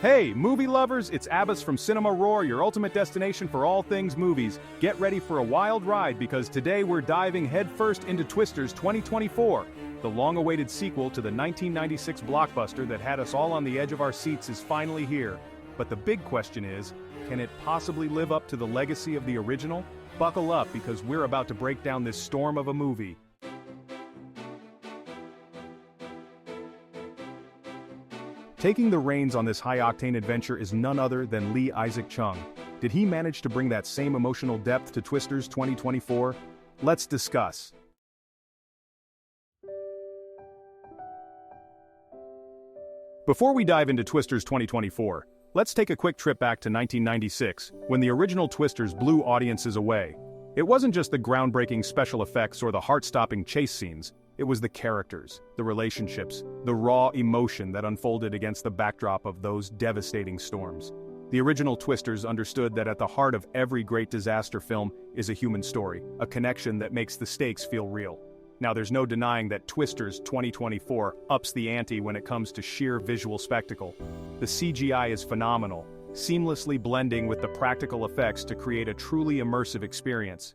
Hey, movie lovers, it's Abbas from Cinema Roar, your ultimate destination for all things movies. Get ready for a wild ride because today we're diving headfirst into Twisters 2024. The long-awaited sequel to the 1996 blockbuster that had us all on the edge of our seats is finally here. But the big question is, can it possibly live up to the legacy of the original? Buckle up because we're about to break down this storm of a movie. Taking the reins on this high-octane adventure is none other than Lee Isaac Chung. Did he manage to bring that same emotional depth to Twisters 2024? Let's discuss. Before we dive into Twisters 2024, let's take a quick trip back to 1996, when the original Twisters blew audiences away. It wasn't just the groundbreaking special effects or the heart-stopping chase scenes. It was the characters, the relationships, the raw emotion that unfolded against the backdrop of those devastating storms. The original Twisters understood that at the heart of every great disaster film is a human story, a connection that makes the stakes feel real. Now there's no denying that Twisters 2024 ups the ante when it comes to sheer visual spectacle. The CGI is phenomenal, seamlessly blending with the practical effects to create a truly immersive experience.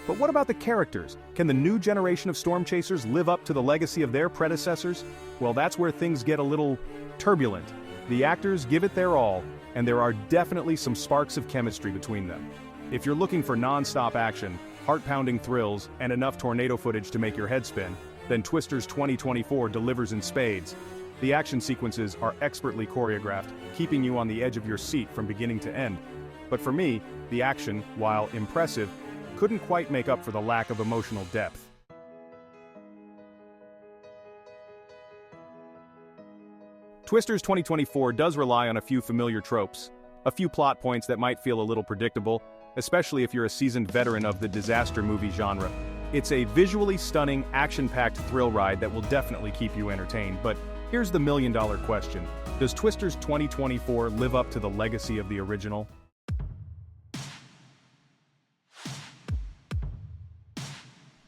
But what about the characters? Can the new generation of storm chasers live up to the legacy of their predecessors? Well, that's where things get a little turbulent. The actors give it their all, and there are definitely some sparks of chemistry between them. If you're looking for non-stop action, heart-pounding thrills, and enough tornado footage to make your head spin, then Twisters 2024 delivers in spades. The action sequences are expertly choreographed, keeping you on the edge of your seat from beginning to end. But for me, the action, while impressive, couldn't quite make up for the lack of emotional depth. Twisters 2024 does rely on a few familiar tropes, a few plot points that might feel a little predictable, especially if you're a seasoned veteran of the disaster movie genre. It's a visually stunning, action-packed thrill ride that will definitely keep you entertained, but here's the million-dollar question. Does Twisters 2024 live up to the legacy of the original?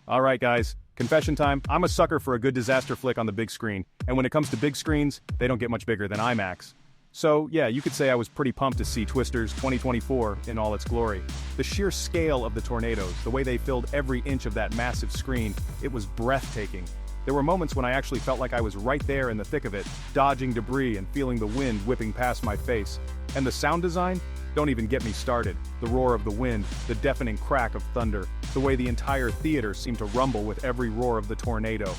Alright guys, confession time, I'm a sucker for a good disaster flick on the big screen, and when it comes to big screens, they don't get much bigger than IMAX. So yeah, you could say I was pretty pumped to see Twisters 2024 in all its glory. The sheer scale of the tornadoes, the way they filled every inch of that massive screen, it was breathtaking. There were moments when I actually felt like I was right there in the thick of it, dodging debris and feeling the wind whipping past my face. And the sound design? Don't even get me started. The roar of the wind, the deafening crack of thunder, the way the entire theater seemed to rumble with every roar of the tornado.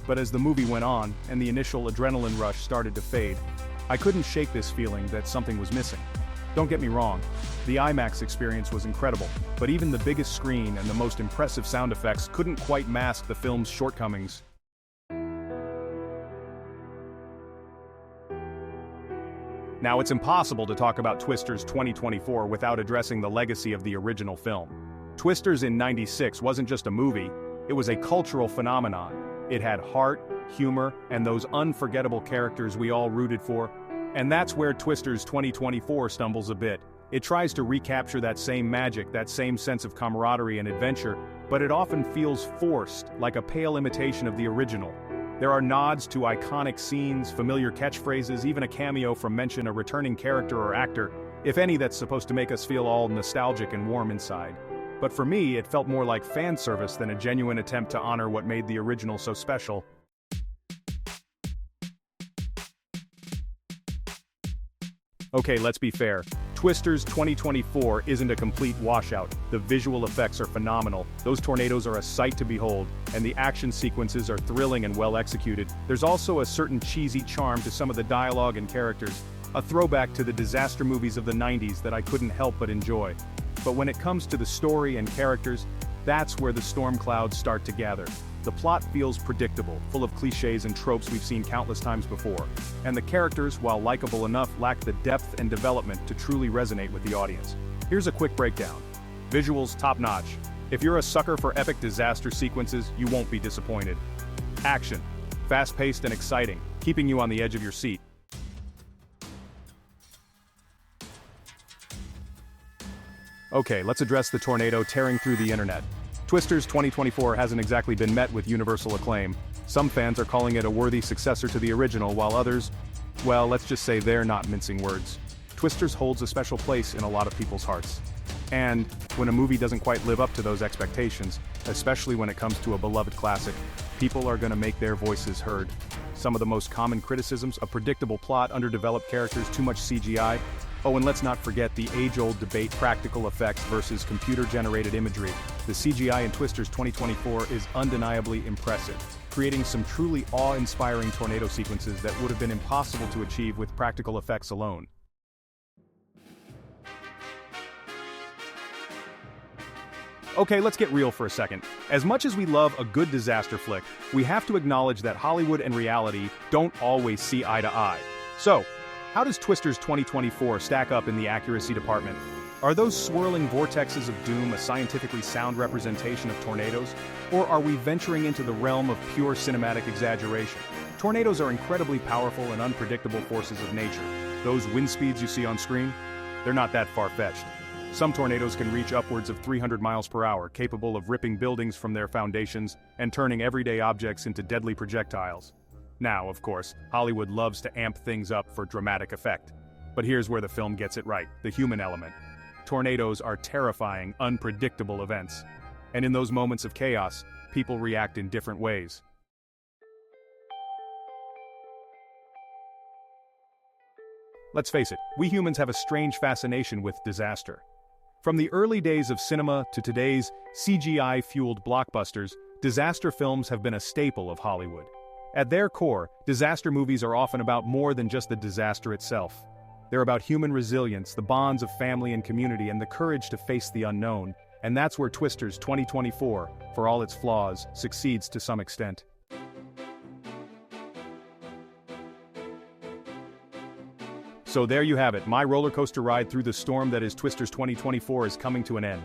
But as the movie went on, and the initial adrenaline rush started to fade, I couldn't shake this feeling that something was missing. Don't get me wrong, the IMAX experience was incredible, but even the biggest screen and the most impressive sound effects couldn't quite mask the film's shortcomings. Now, it's impossible to talk about Twisters 2024 without addressing the legacy of the original film. Twisters in '96 wasn't just a movie, it was a cultural phenomenon. It had heart, humor, and those unforgettable characters we all rooted for. And that's where Twisters 2024 stumbles a bit. It tries to recapture that same magic, that same sense of camaraderie and adventure, but it often feels forced, like a pale imitation of the original. There are nods to iconic scenes, familiar catchphrases, even a cameo from a returning character or actor, if any that's supposed to make us feel all nostalgic and warm inside. But for me, it felt more like fan service than a genuine attempt to honor what made the original so special. Okay, let's be fair. Twisters 2024 isn't a complete washout. The visual effects are phenomenal, those tornadoes are a sight to behold, and the action sequences are thrilling and well executed. There's also a certain cheesy charm to some of the dialogue and characters, a throwback to the disaster movies of the '90s that I couldn't help but enjoy. But when it comes to the story and characters, that's where the storm clouds start to gather. The plot feels predictable, full of cliches and tropes we've seen countless times before. And the characters, while likable enough, lack the depth and development to truly resonate with the audience. Here's a quick breakdown. Visuals top-notch. If you're a sucker for epic disaster sequences, you won't be disappointed. Action. Fast-paced and exciting, keeping you on the edge of your seat. Okay, let's address the tornado tearing through the internet. Twisters 2024 hasn't exactly been met with universal acclaim. Some fans are calling it a worthy successor to the original, while others, well, let's just say they're not mincing words. Twisters holds a special place in a lot of people's hearts. And when a movie doesn't quite live up to those expectations, especially when it comes to a beloved classic, people are gonna make their voices heard. Some of the most common criticisms: a predictable plot, underdeveloped characters, too much CGI. Oh, and let's not forget the age-old debate: practical effects versus computer-generated imagery. The CGI in Twisters 2024 is undeniably impressive, creating some truly awe-inspiring tornado sequences that would have been impossible to achieve with practical effects alone. Okay, let's get real for a second. As much as we love a good disaster flick, we have to acknowledge that Hollywood and reality don't always see eye to eye. So, how does Twisters 2024 stack up in the accuracy department? Are those swirling vortexes of doom a scientifically sound representation of tornadoes? Or are we venturing into the realm of pure cinematic exaggeration? Tornadoes are incredibly powerful and unpredictable forces of nature. Those wind speeds you see on screen, they're not that far-fetched. Some tornadoes can reach upwards of 300 miles per hour, capable of ripping buildings from their foundations and turning everyday objects into deadly projectiles. Now, of course, Hollywood loves to amp things up for dramatic effect. But here's where the film gets it right: the human element. Tornadoes are terrifying, unpredictable events. And in those moments of chaos, people react in different ways. Let's face it, we humans have a strange fascination with disaster. From the early days of cinema to today's CGI-fueled blockbusters, disaster films have been a staple of Hollywood. At their core, disaster movies are often about more than just the disaster itself. They're about human resilience, the bonds of family and community, and the courage to face the unknown. And that's where Twisters 2024, for all its flaws, succeeds to some extent. So there you have it, my roller coaster ride through the storm that is Twisters 2024 is coming to an end.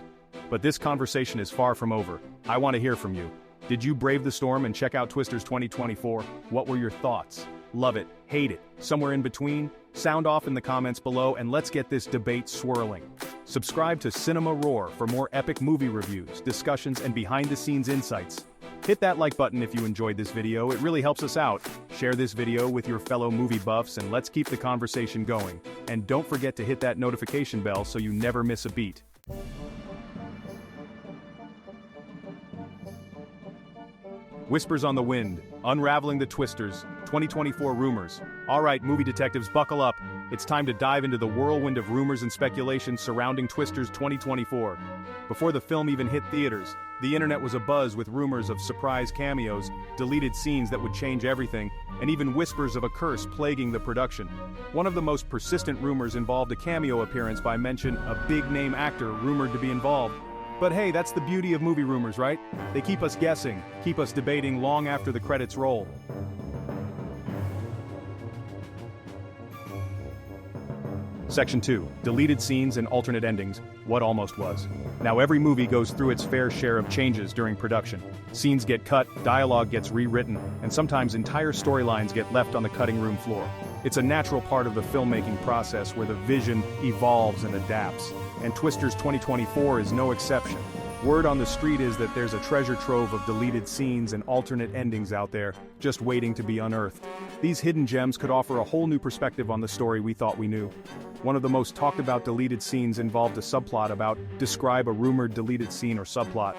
But this conversation is far from over. I want to hear from you. Did you brave the storm and check out Twisters 2024? What were your thoughts? Love it, hate it, somewhere in between? Sound off in the comments below and let's get this debate swirling. Subscribe to Cinema Roar for more epic movie reviews, discussions, and behind-the-scenes insights. Hit that like button if you enjoyed this video, it really helps us out. Share this video with your fellow movie buffs and let's keep the conversation going. And don't forget to hit that notification bell so you never miss a beat. Whispers on the Wind, Unraveling the Twisters, 2024 rumors. Alright, movie detectives, buckle up. It's time to dive into the whirlwind of rumors and speculation surrounding Twisters 2024. Before the film even hit theaters, the internet was abuzz with rumors of surprise cameos, deleted scenes that would change everything, and even whispers of a curse plaguing the production. One of the most persistent rumors involved a cameo appearance by mention a big-name actor rumored to be involved. But hey, that's the beauty of movie rumors, right? They keep us guessing, keep us debating long after the credits roll. Section 2. Deleted scenes and alternate endings, what almost was. Now every movie goes through its fair share of changes during production. Scenes get cut, dialogue gets rewritten, and sometimes entire storylines get left on the cutting room floor. It's a natural part of the filmmaking process where the vision evolves and adapts. And Twisters 2024 is no exception. Word on the street is that there's a treasure trove of deleted scenes and alternate endings out there, just waiting to be unearthed. These hidden gems could offer a whole new perspective on the story we thought we knew. One of the most talked about deleted scenes involved a subplot about describe a rumored deleted scene or subplot.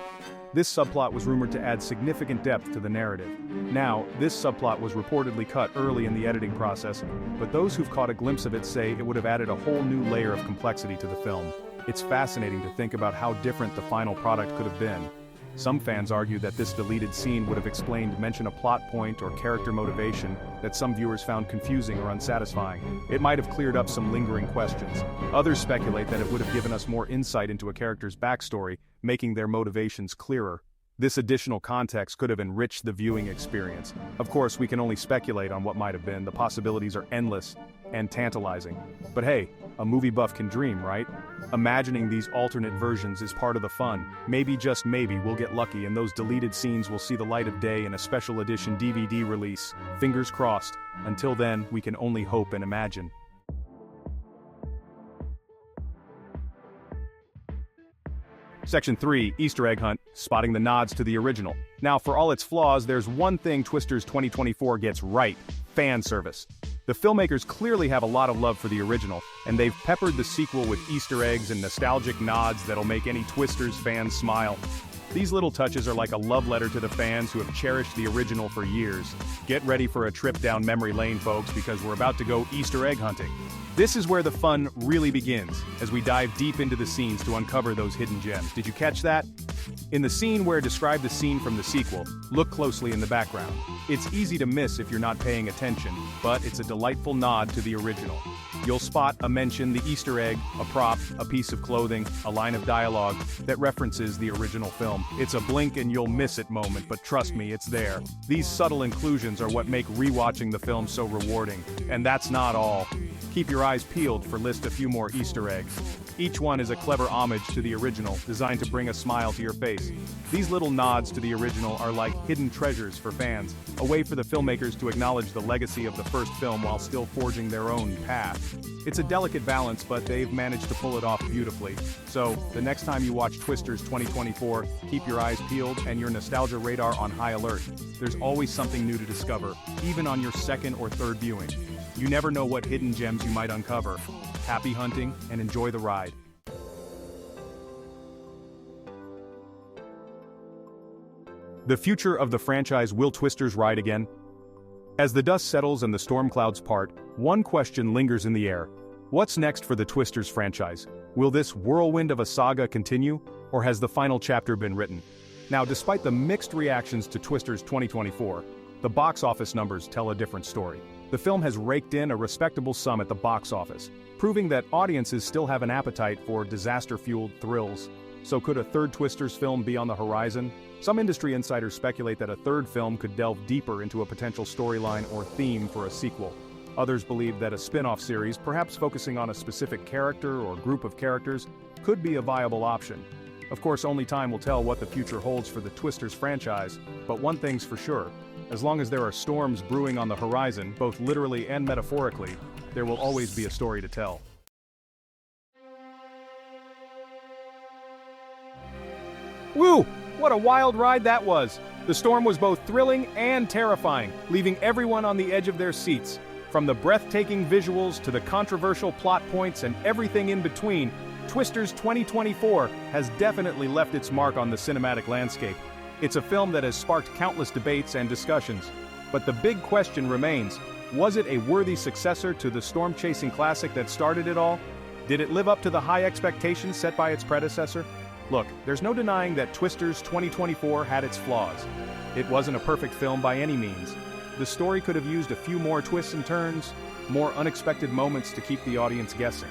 This subplot was rumored to add significant depth to the narrative. Now, this subplot was reportedly cut early in the editing process, but those who've caught a glimpse of it say it would have added a whole new layer of complexity to the film. It's fascinating to think about how different the final product could have been. Some fans argue that this deleted scene would have explained a plot point or character motivation that some viewers found confusing or unsatisfying. It might have cleared up some lingering questions. Others speculate that it would have given us more insight into a character's backstory, making their motivations clearer. This additional context could have enriched the viewing experience. Of course, we can only speculate on what might have been. The possibilities are endless and tantalizing. But hey, a movie buff can dream, right? Imagining these alternate versions is part of the fun. Maybe, just maybe, we'll get lucky and those deleted scenes will see the light of day in a special edition DVD release. Fingers crossed. Until then, we can only hope and imagine. Section 3, Easter egg hunt, spotting the nods to the original. Now, for all its flaws, there's one thing Twisters 2024 gets right: fan service. The filmmakers clearly have a lot of love for the original, and they've peppered the sequel with Easter eggs and nostalgic nods that'll make any Twisters fan smile. These little touches are like a love letter to the fans who have cherished the original for years. Get ready for a trip down memory lane, folks, because we're about to go Easter egg hunting. This is where the fun really begins, as we dive deep into the scenes to uncover those hidden gems. Did you catch that? In the scene where describe the scene from the sequel, look closely in the background. It's easy to miss if you're not paying attention, but it's a delightful nod to the original. You'll spot a mention, the Easter egg, a prop, a piece of clothing, a line of dialogue that references the original film. It's a blink and you'll miss it moment, but trust me, it's there. These subtle inclusions are what make rewatching the film so rewarding. And that's not all. Keep your eyes peeled for a few more Easter eggs. Each one is a clever homage to the original, designed to bring a smile to your face. These little nods to the original are like hidden treasures for fans, a way for the filmmakers to acknowledge the legacy of the first film while still forging their own path. It's a delicate balance, but they've managed to pull it off beautifully. So, the next time you watch Twisters 2024, keep your eyes peeled and your nostalgia radar on high alert. There's always something new to discover, even on your second or third viewing. You never know what hidden gems you might uncover. Happy hunting and enjoy the ride. The future of the franchise: will Twisters ride again? As the dust settles and the storm clouds part, one question lingers in the air. What's next for the Twisters franchise? Will this whirlwind of a saga continue, or has the final chapter been written? Now, despite the mixed reactions to Twisters 2024, the box office numbers tell a different story. The film has raked in a respectable sum at the box office, proving that audiences still have an appetite for disaster-fueled thrills. So could a third Twisters film be on the horizon? Some industry insiders speculate that a third film could delve deeper into a potential storyline or theme for a sequel. Others believe that a spin-off series, perhaps focusing on a specific character or group of characters, could be a viable option. Of course, only time will tell what the future holds for the Twisters franchise, but one thing's for sure: as long as there are storms brewing on the horizon, both literally and metaphorically, there will always be a story to tell. Woo! What a wild ride that was! The storm was both thrilling and terrifying, leaving everyone on the edge of their seats. From the breathtaking visuals to the controversial plot points and everything in between, Twisters 2024 has definitely left its mark on the cinematic landscape. It's a film that has sparked countless debates and discussions. But the big question remains: was it a worthy successor to the storm-chasing classic that started it all? Did it live up to the high expectations set by its predecessor? Look, there's no denying that Twisters 2024 had its flaws. It wasn't a perfect film by any means. The story could have used a few more twists and turns, more unexpected moments to keep the audience guessing.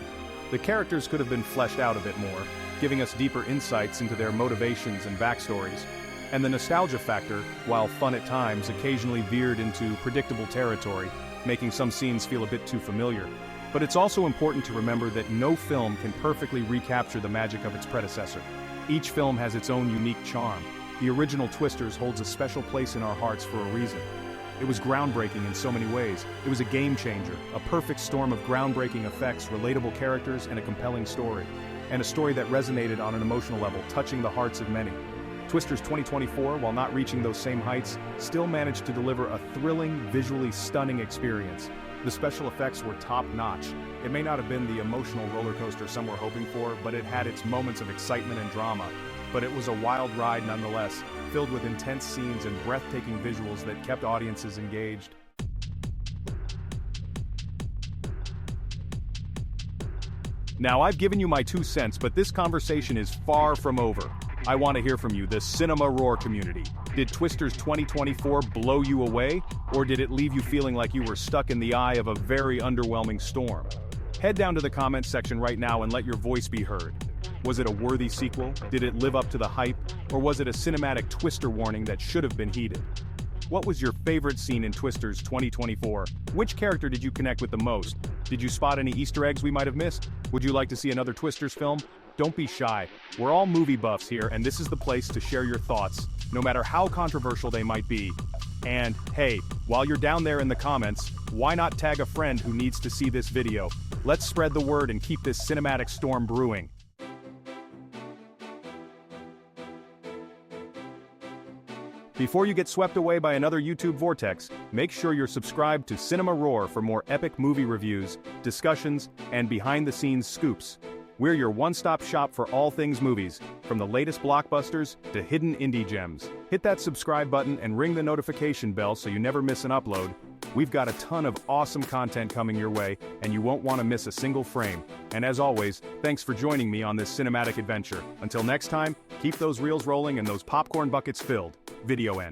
The characters could have been fleshed out a bit more, giving us deeper insights into their motivations and backstories. And the nostalgia factor, while fun at times, occasionally veered into predictable territory, making some scenes feel a bit too familiar. But it's also important to remember that no film can perfectly recapture the magic of its predecessor. Each film has its own unique charm. The original Twisters holds a special place in our hearts for a reason. It was groundbreaking in so many ways. It was a game changer, a perfect storm of groundbreaking effects, relatable characters, and a compelling story. And a story that resonated on an emotional level, touching the hearts of many. Twisters 2024, while not reaching those same heights, still managed to deliver a thrilling, visually stunning experience. The special effects were top-notch. It may not have been the emotional roller coaster some were hoping for, but it had its moments of excitement and drama. But it was a wild ride nonetheless, filled with intense scenes and breathtaking visuals that kept audiences engaged. Now, I've given you my 2 cents, but this conversation is far from over. I want to hear from you, the Cinema Roar community. Did Twisters 2024 blow you away, or did it leave you feeling like you were stuck in the eye of a very underwhelming storm? Head down to the comments section right now and let your voice be heard. Was it a worthy sequel? Did it live up to the hype? Or was it a cinematic twister warning that should have been heeded? What was your favorite scene in Twisters 2024? Which character did you connect with the most? Did you spot any Easter eggs we might have missed? Would you like to see another Twisters film? Don't be shy. We're all movie buffs here, and this is the place to share your thoughts, no matter how controversial they might be. And hey, while you're down there in the comments, why not tag a friend who needs to see this video? Let's spread the word and keep this cinematic storm brewing. Before you get swept away by another YouTube vortex, make sure you're subscribed to Cinema Roar for more epic movie reviews, discussions, and behind-the-scenes scoops. We're your one-stop shop for all things movies, from the latest blockbusters to hidden indie gems. Hit that subscribe button and ring the notification bell so you never miss an upload. We've got a ton of awesome content coming your way, and you won't want to miss a single frame. And as always, thanks for joining me on this cinematic adventure. Until next time, keep those reels rolling and those popcorn buckets filled. Video end.